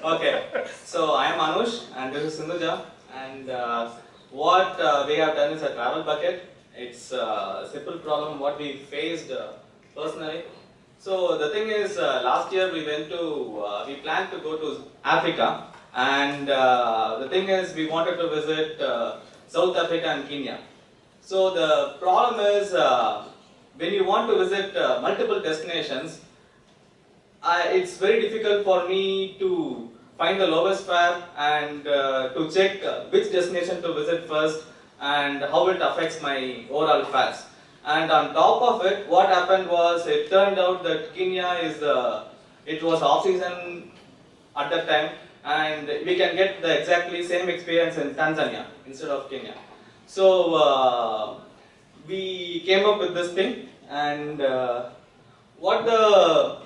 Okay, so I am Anush and this is Sindhuja, and what we have done is a travel bucket. It's a simple problem what we faced personally. So the thing is, last year we planned to go to Africa, and the thing is we wanted to visit South Africa and Kenya. So the problem is when you want to visit multiple destinations, it's very difficult for me to find the lowest fare and to check which destination to visit first and how it affects my overall fares. And on top of it, what happened was it turned out that Kenya it was off season at that time, and we can get the exactly same experience in Tanzania instead of Kenya. So we came up with this thing, and what the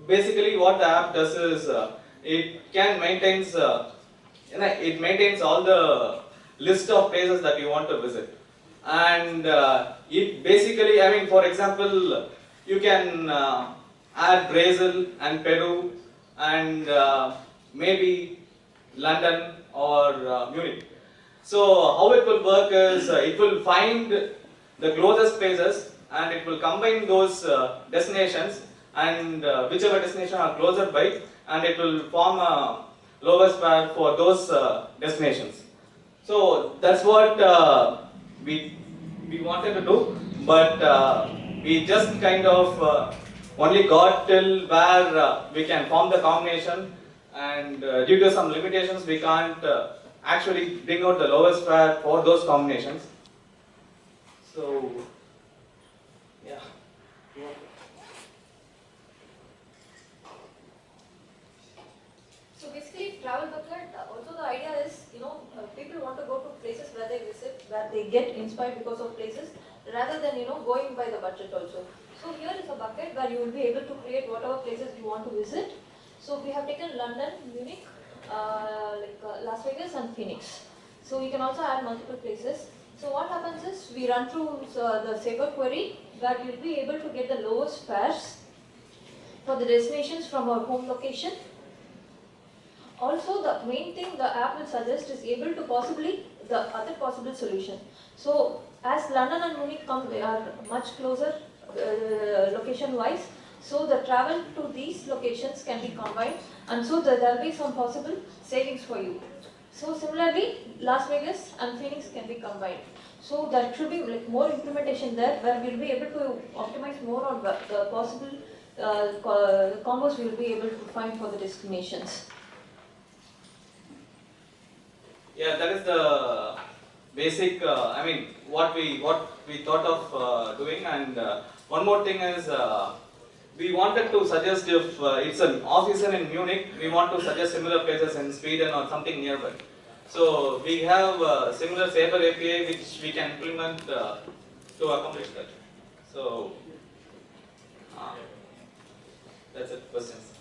basically what the app does is it maintains all the list of places that you want to visit, and it basically, I mean, for example, you can add Brazil and Peru and maybe London or Munich. So how it will work is it will find the closest places and it will combine those destinations and whichever destination are closer by, and it will form a lowest fare for those destinations. So that's what we wanted to do, but we just kind of only got till where we can form the combination, and due to some limitations we can't actually bring out the lowest fare for those combinations. So yeah. So basically, travel bucket. Also, the idea is, people want to go to places where they visit, where they get inspired because of places, rather than going by the budget also. So here is a bucket where you will be able to create whatever places you want to visit. So we have taken London, Munich, Las Vegas, and Phoenix. So you can also add multiple places. So what happens is we run through the Sabre query, where you'll be able to get the lowest fares for the destinations from our home location. Also, the main thing the app will suggest is able to possibly the other possible solution. So, as London and Munich come, they are much closer location-wise. So, the travel to these locations can be combined, and so there will be some possible savings for you. So, similarly, Las Vegas and Phoenix can be combined. So, there should be more implementation there, where we will be able to optimize more on the possible combos we will be able to find for the destinations. Yeah, that is the basic. I mean, what we thought of doing, and one more thing is we wanted to suggest if it's an off season in Munich, we want to suggest similar places in Sweden or something nearby. So we have similar Sabre API which we can implement to accomplish that. So that's it. Questions.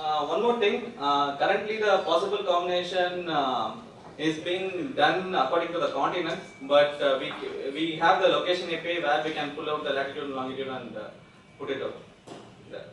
One more thing, currently the possible combination is being done according to the continents, but we have the location API where we can pull out the latitude and longitude and put it out there.